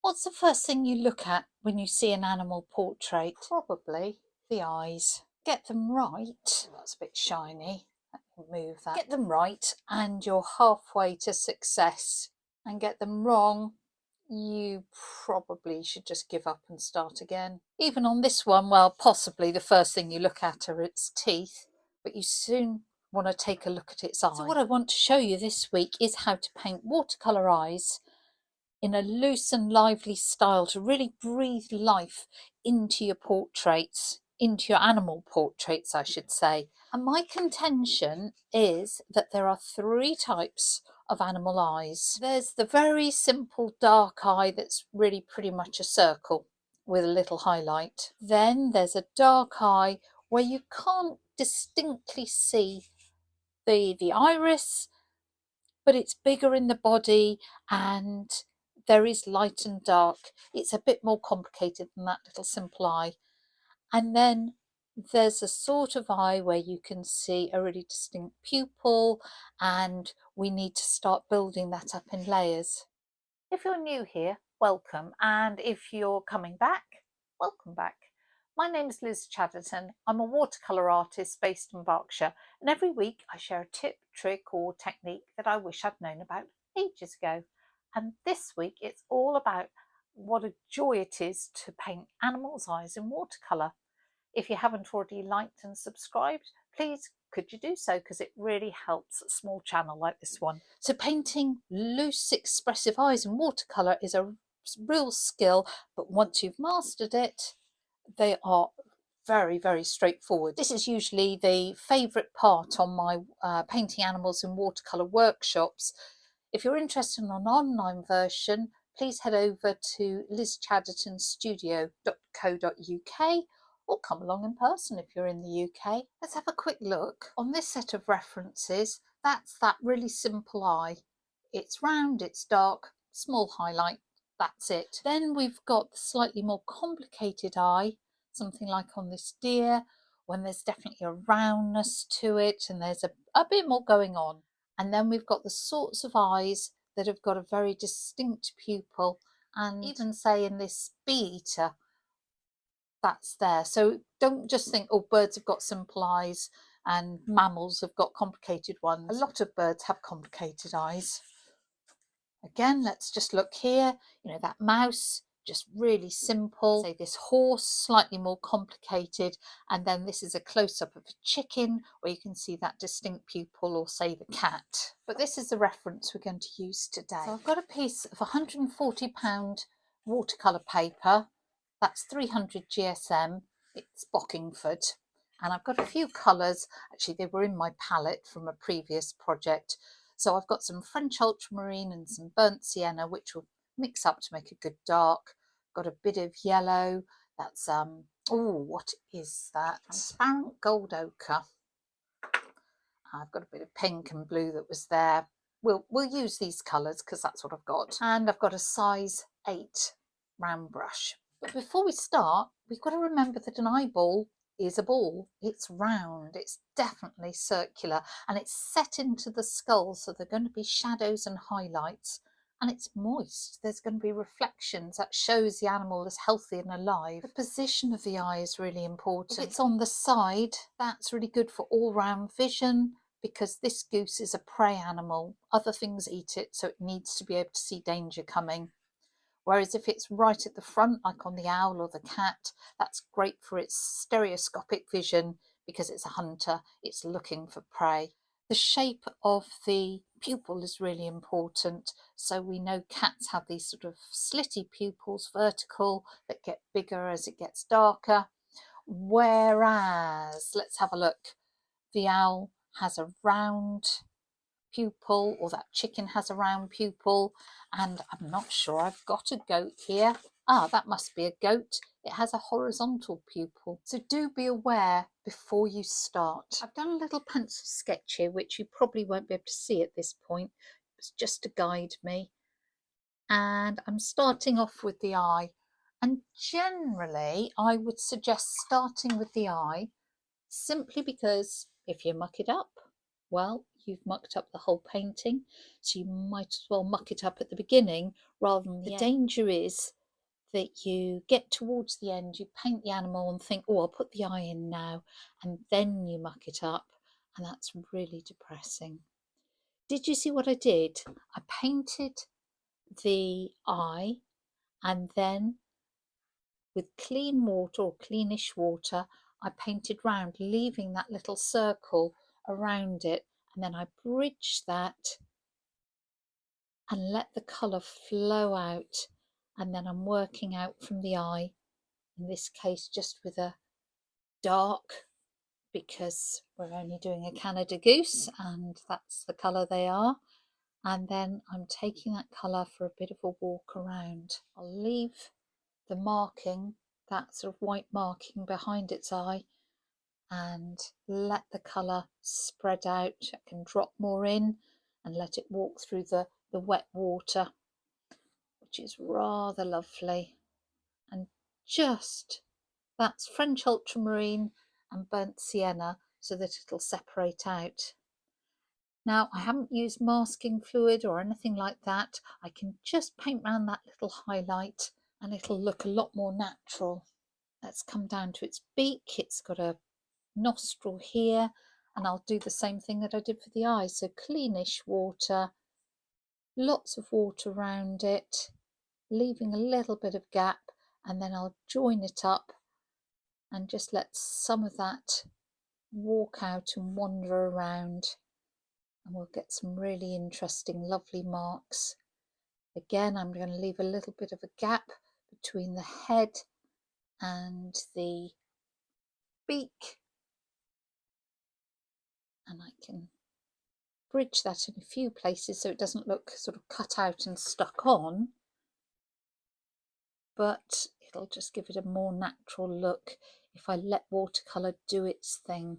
What's the first thing you look at when you see an animal portrait? Probably the eyes. Get them right. That's a bit shiny. Let me move that. Get them right and you're halfway to success. And get them wrong, you probably should just give up and start again. Even on this one, well, possibly the first thing you look at are its teeth, but you soon want to take a look at its eyes. So what I want to show you this week is how to paint watercolour eyes in a loose and lively style to really breathe life into your portraits, into your animal portraits, I should say. And my contention is that there are three types of animal eyes. There's the very simple dark eye that's really pretty much a circle with a little highlight. Then there's a dark eye where you can't distinctly see the iris, but it's bigger in the body and there is light and dark. It's a bit more complicated than that little simple eye. And then there's a sort of eye where you can see a really distinct pupil, and we need to start building that up in layers. If you're new here, welcome. And if you're coming back, welcome back. My name is Liz Chatterton. I'm a watercolour artist based in Berkshire, and every week I share a tip, trick or technique that I wish I'd known about ages ago. And this week it's all about what a joy it is to paint animals' eyes in watercolour. If you haven't already liked and subscribed, please could you do so, because it really helps a small channel like this one. So painting loose expressive eyes in watercolour is a real skill, but once you've mastered it, they are very, very straightforward. This is usually the favourite part on my painting animals in watercolour workshops. If you're interested in an online version, please head over to lizchattertonstudio.co.uk or come along in person if you're in the UK. Let's have a quick look. On this set of references, that's that really simple eye. It's round, it's dark, small highlight, that's it. Then we've got the slightly more complicated eye, something like on this deer, when there's definitely a roundness to it and there's a bit more going on. And then we've got the sorts of eyes that have got a very distinct pupil, and even say in this bee eater, that's there. So don't just think, oh, birds have got simple eyes and mammals have got complicated ones. A lot of birds have complicated eyes. Again, let's just look here, that mouse, just really simple. Say this horse, slightly more complicated. And then this is a close-up of a chicken where you can see that distinct pupil, or say the cat. But this is the reference we're going to use today. So I've got a piece of £140 watercolour paper. That's 300 GSM. It's Bockingford. And I've got a few colours. Actually, they were in my palette from a previous project. So I've got some French ultramarine and some burnt sienna, which will mix up to make a good dark. Got a bit of yellow. That's oh, what is that? Transparent gold ochre. I've got a bit of pink and blue that was there. We'll use these colours because that's what I've got. And I've got a size 8 round brush. But before we start, we've got to remember that an eyeball is a ball. It's round, it's definitely circular, and it's set into the skull, so there are going to be shadows and highlights, and it's moist. There's going to be reflections. That shows the animal is healthy and alive. The position of the eye is really important. If it's on the side, that's really good for all-round vision, because this goose is a prey animal. Other things eat it, so it needs to be able to see danger coming. Whereas if it's right at the front, like on the owl or the cat, that's great for its stereoscopic vision, because it's a hunter, it's looking for prey. The shape of the pupil is really important. So we know cats have these sort of slitty pupils, vertical, that get bigger as it gets darker. Whereas, let's have a look, the owl has a round pupil, or that chicken has a round pupil, and I'm not sure, I've got a goat here. That must be a goat. It has a horizontal pupil. So do be aware before you start. I've done a little pencil sketch here, which you probably won't be able to see at this point. It's just to guide me. And I'm starting off with the eye. And generally, I would suggest starting with the eye, simply because if you muck it up, well, you've mucked up the whole painting, so you might as well muck it up at the beginning rather than the end. The danger is that you get towards the end, you paint the animal and think, oh, I'll put the eye in now, and then you muck it up, and that's really depressing. Did you see what I did? I painted the eye, and then with clean water or cleanish water, I painted round, leaving that little circle around it, and then I bridged that and let the colour flow out, and then I'm working out from the eye, in this case just with a dark, because we're only doing a Canada Goose and that's the colour they are, and then I'm taking that colour for a bit of a walk around. I'll leave the marking, that sort of white marking behind its eye, and let the colour spread out. I can drop more in and let it walk through the wet water, which is rather lovely. And just, that's French ultramarine and burnt sienna so that it'll separate out. Now, I haven't used masking fluid or anything like that. I can just paint around that little highlight and it'll look a lot more natural. Let's come down to its beak. It's got a nostril here, and I'll do the same thing that I did for the eyes. So cleanish water, lots of water around it, leaving a little bit of gap, and then I'll join it up and just let some of that walk out and wander around, and we'll get some really interesting, lovely marks. Again, I'm going to leave a little bit of a gap between the head and the beak, and I can bridge that in a few places so it doesn't look sort of cut out and stuck on, but it'll just give it a more natural look if I let watercolour do its thing.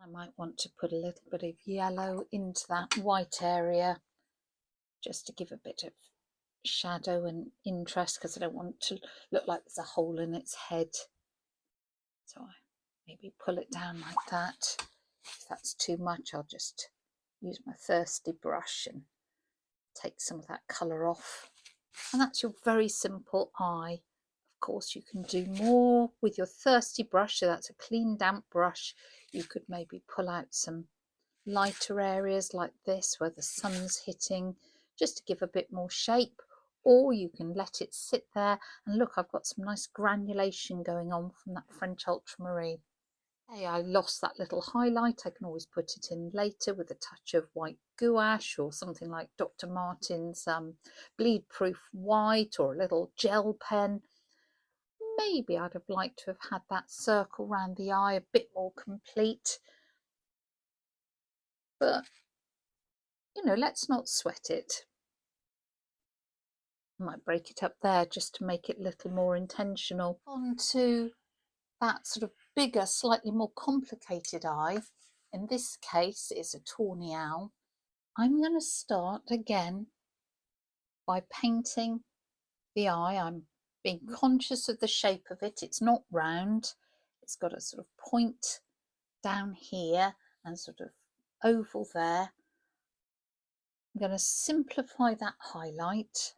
I might want to put a little bit of yellow into that white area just to give a bit of shadow and interest, because I don't want it to look like there's a hole in its head. So I maybe pull it down like that. If that's too much, I'll just use my thirsty brush and take some of that colour off. And that's your very simple eye. Of course, you can do more with your thirsty brush, so that's a clean damp brush. You could maybe pull out some lighter areas like this where the sun's hitting, just to give a bit more shape, or you can let it sit there and look, I've got some nice granulation going on from that French ultramarine. Hey, I lost that little highlight. I can always put it in later with a touch of white gouache or something like Dr. Martin's bleed proof white, or a little gel pen. Maybe I'd have liked to have had that circle around the eye a bit more complete, but you know, let's not sweat it. I might break it up there just to make it a little more intentional. On to that sort of bigger, slightly more complicated eye. In this case, it's a tawny owl. I'm going to start again by painting the eye. I'm being conscious of the shape of it. It's not round. It's got a sort of point down here and sort of oval there. I'm going to simplify that highlight.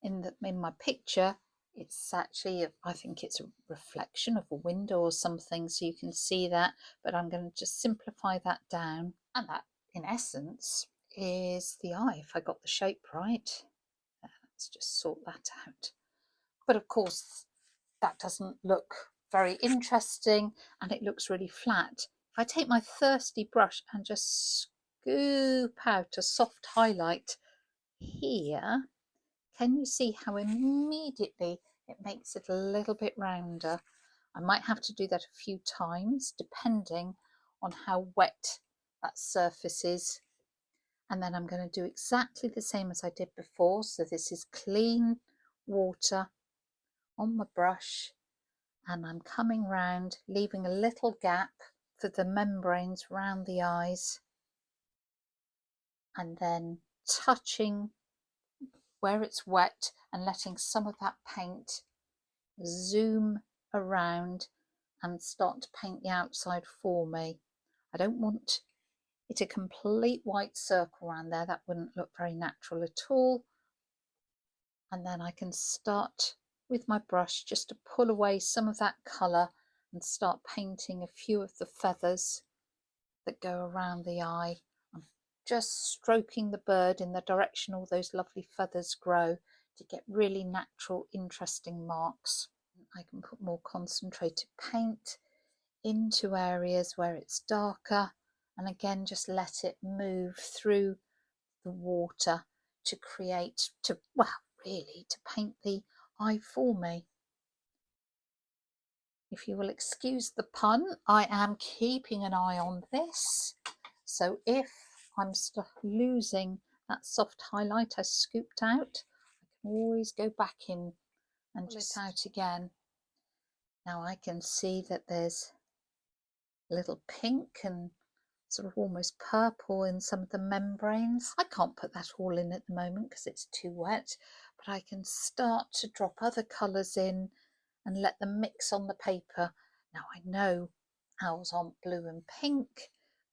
In my picture, it's actually, I think it's a reflection of a window or something, so you can see that, but I'm going to just simplify that down, and that in essence is the eye, if I got the shape right. Let's just sort that out. But of course that doesn't look very interesting and it looks really flat. If I take my thirsty brush and just scoop out a soft highlight here, can you see how immediately it makes it a little bit rounder? I might have to do that a few times depending on how wet that surface is. And then I'm going to do exactly the same as I did before. So this is clean water on my brush, and I'm coming round, leaving a little gap for the membranes around the eyes, and then touching where it's wet and letting some of that paint zoom around and start to paint the outside for me. I don't want it a complete white circle around there. That wouldn't look very natural at all. And then I can start with my brush just to pull away some of that colour and start painting a few of the feathers that go around the eye. I'm just stroking the bird in the direction all those lovely feathers grow to get really natural, interesting marks. I can put more concentrated paint into areas where it's darker, and again just let it move through the water to create, really to paint the eye for me. If you will excuse the pun, I am keeping an eye on this, so if I'm losing that soft highlight I scooped out, I can always go back in and pull it out again. Now I can see that there's a little pink and sort of almost purple in some of the membranes. I can't put that all in at the moment because it's too wet, but I can start to drop other colours in and let them mix on the paper. Now I know owls aren't blue and pink,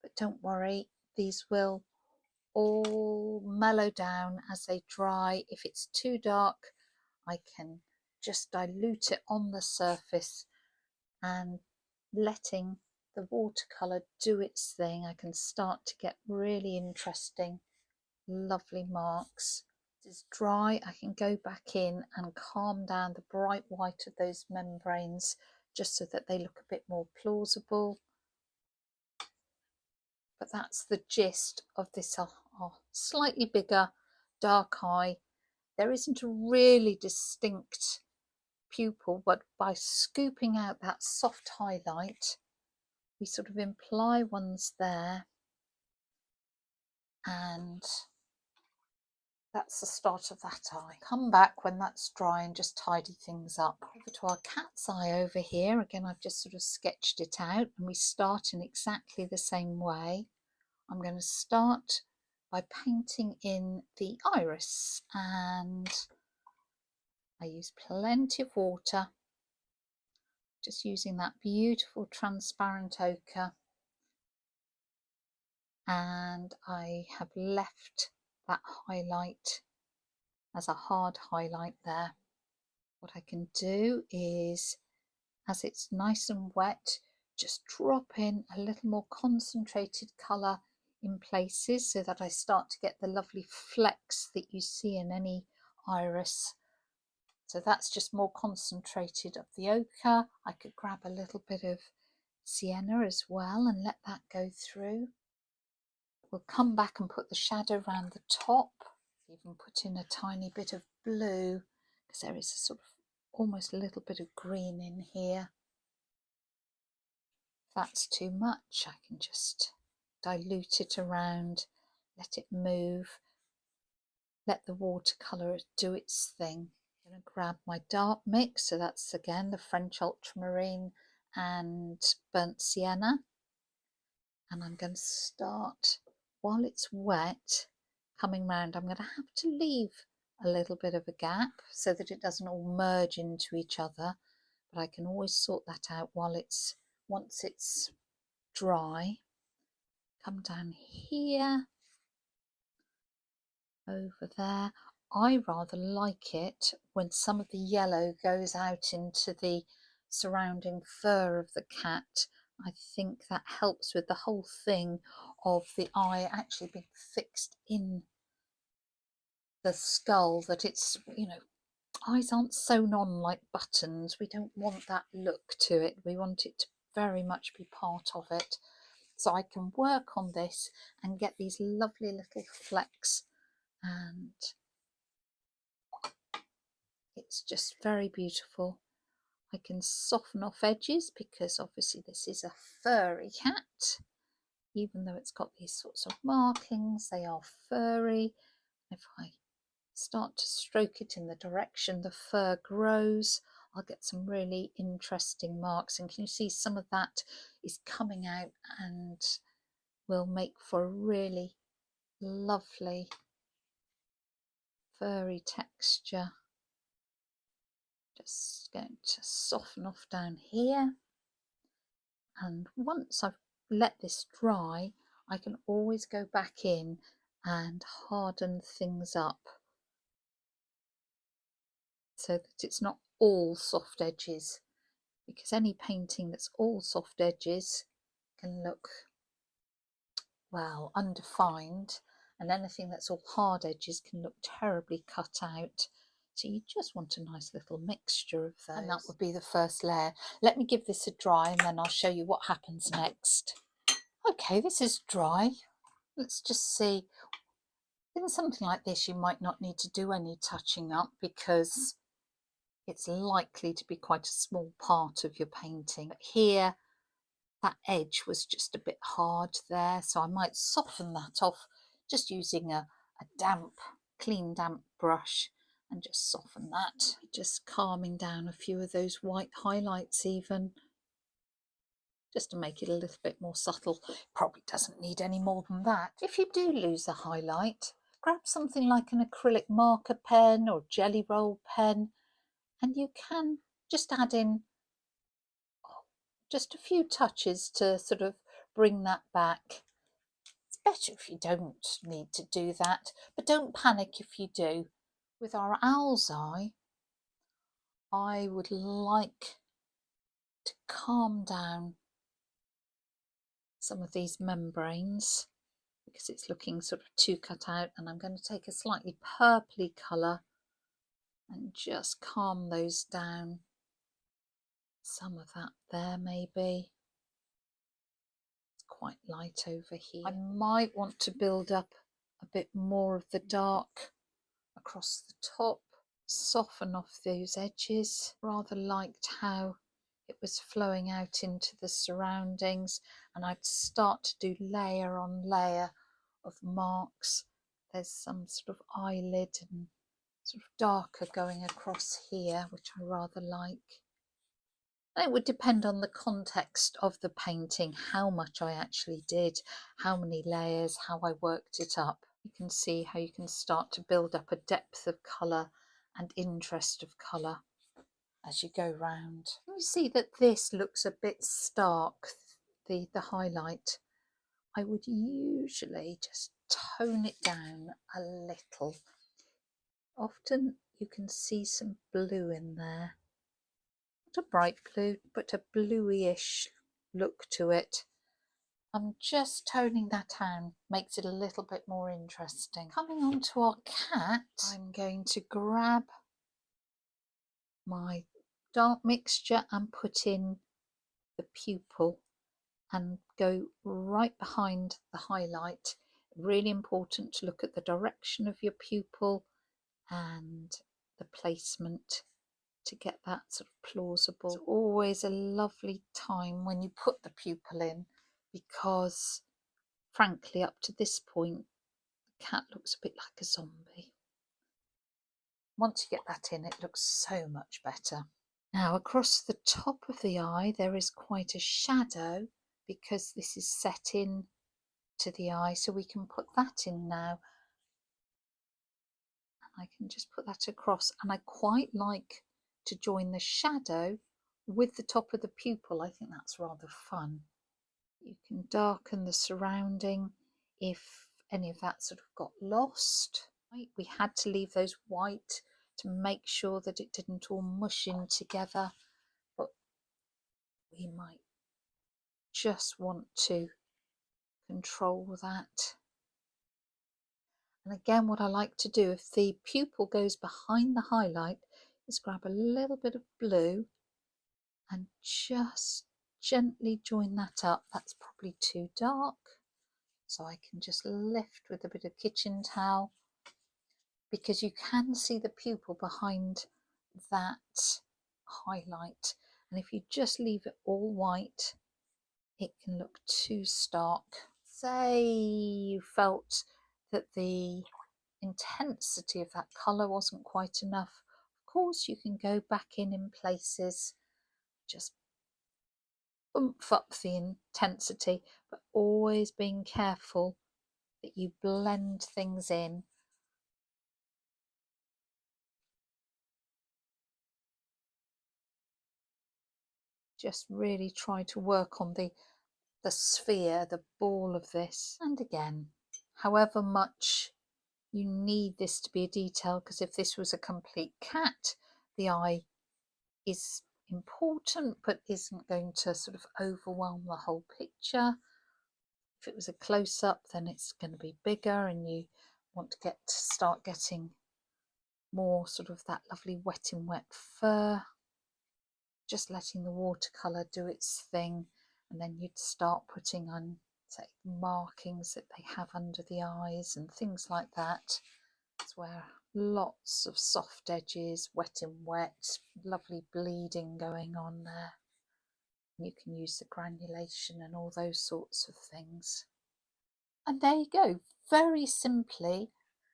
but don't worry, these will all mellow down as they dry. If it's too dark, I can just dilute it on the surface, and letting the watercolour do its thing, I can start to get really interesting, lovely marks. It's dry, I can go back in and calm down the bright white of those membranes just so that they look a bit more plausible. But that's the gist of this slightly bigger dark eye. There isn't a really distinct pupil, but by scooping out that soft highlight, we sort of imply one's there, and that's the start of that eye. Come back when that's dry and just tidy things up. Over to our cat's eye over here. Again, I've just sort of sketched it out, and we start in exactly the same way. I'm going to start by painting in the iris, and I use plenty of water, just using that beautiful transparent ochre, and I have left that highlight as a hard highlight there. What I can do is, as it's nice and wet, just drop in a little more concentrated colour in places so that I start to get the lovely flecks that you see in any iris. So that's just more concentrated of the ochre. I could grab a little bit of sienna as well and let that go through. We'll come back and put the shadow around the top, even put in a tiny bit of blue because there is a sort of almost a little bit of green in here. If that's too much, I can just dilute it around, let it move, let the watercolour do its thing. I'm going to grab my dark mix, so that's again the French ultramarine and burnt sienna, and I'm going to start, while it's wet, coming round. I'm going to have to leave a little bit of a gap so that it doesn't all merge into each other, but I can always sort that out once it's dry. Come down here, over there. I rather like it when some of the yellow goes out into the surrounding fur of the cat. I think that helps with the whole thing of the eye actually being fixed in the skull, that it's, eyes aren't sewn on like buttons. We don't want that look to it. We want it to very much be part of it. So I can work on this and get these lovely little flecks, and it's just very beautiful. I can soften off edges because obviously this is a furry cat. Even though it's got these sorts of markings, they are furry. If I start to stroke it in the direction the fur grows, I'll get some really interesting marks. And can you see some of that is coming out and will make for a really lovely furry texture. Just going to soften off down here. And once I've let this dry, I can always go back in and harden things up so that it's not all soft edges, because any painting that's all soft edges can look, well, undefined, and anything that's all hard edges can look terribly cut out. So you just want a nice little mixture of those. And that would be the first layer. Let me give this a dry and then I'll show you what happens next. Okay, this is dry. Let's just see. In something like this, you might not need to do any touching up because it's likely to be quite a small part of your painting. But here, that edge was just a bit hard there, so I might soften that off just using a clean damp brush and just soften that. Just calming down a few of those white highlights even, just to make it a little bit more subtle. Probably doesn't need any more than that. If you do lose a highlight, grab something like an acrylic marker pen or jelly roll pen, and you can just add in just a few touches to sort of bring that back. It's better if you don't need to do that, but don't panic if you do. With our owl's eye, I would like to calm down some of these membranes because it's looking sort of too cut out, and I'm going to take a slightly purpley colour and just calm those down. Some of that there maybe. It's quite light over here. I might want to build up a bit more of the dark across the top, soften off those edges. Rather liked how it was flowing out into the surroundings, and I'd start to do layer on layer of marks. There's some sort of eyelid and sort of darker going across here, which I rather like. And it would depend on the context of the painting, how much I actually did, how many layers, how I worked it up. You can see how you can start to build up a depth of colour and interest of colour as you go round. You see that this looks a bit stark, the highlight. I would usually just tone it down a little. Often you can see some blue in there. Not a bright blue, but a bluey-ish look to it. I'm just toning that down, makes it a little bit more interesting. Coming on to our cat, I'm going to grab my dark mixture and put in the pupil and go right behind the highlight. Really important to look at the direction of your pupil and the placement to get that sort of plausible. It's always a lovely time when you put the pupil in, because frankly up to this point the cat looks a bit like a zombie. Once you get that in, it looks so much better. Now across the top of the eye there is quite a shadow because this is set in to the eye, so we can put that in now. I can just put that across, and I quite like to join the shadow with the top of the pupil. I think that's rather fun. You can darken the surrounding if any of that sort of got lost. We had to leave those white to make sure that it didn't all mush in together, but we might just want to control that. And again, what I like to do, if the pupil goes behind the highlight, is grab a little bit of blue and just gently join that up. That's probably too dark, so I can just lift with a bit of kitchen towel, because you can see the pupil behind that highlight, and if you just leave it all white, it can look too stark. Say you felt that the intensity of that colour wasn't quite enough, of course you can go back in places, just oomph up the intensity, but always being careful that you blend things in. just really try to work on the sphere, the ball of this. And again, however much you need this to be a detail, because if this was a complete cat, the eye is important but isn't going to sort of overwhelm the whole picture. If it was a close-up, then it's going to be bigger, and you want to start getting more sort of that lovely wet in wet fur. Just letting the watercolour do its thing, and then you'd start putting on, say, markings that they have under the eyes and things like that. It's where lots of soft edges, wet in wet, lovely bleeding going on there. You can use the granulation and all those sorts of things. And there you go. Very simply,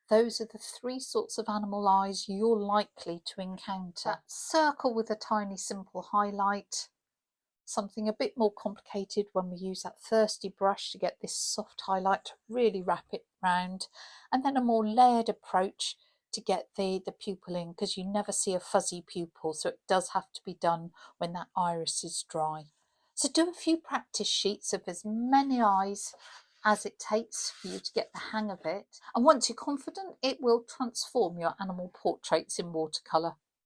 those are the three sorts of animal eyes you're likely to encounter. That circle with a tiny simple highlight, something a bit more complicated when we use that thirsty brush to get this soft highlight to really wrap it round, and then a more layered approach to get the pupil in, because you never see a fuzzy pupil, so it does have to be done when that iris is dry. So do a few practice sheets of as many eyes as it takes for you to get the hang of it, and once you're confident, it will transform your animal portraits in watercolour.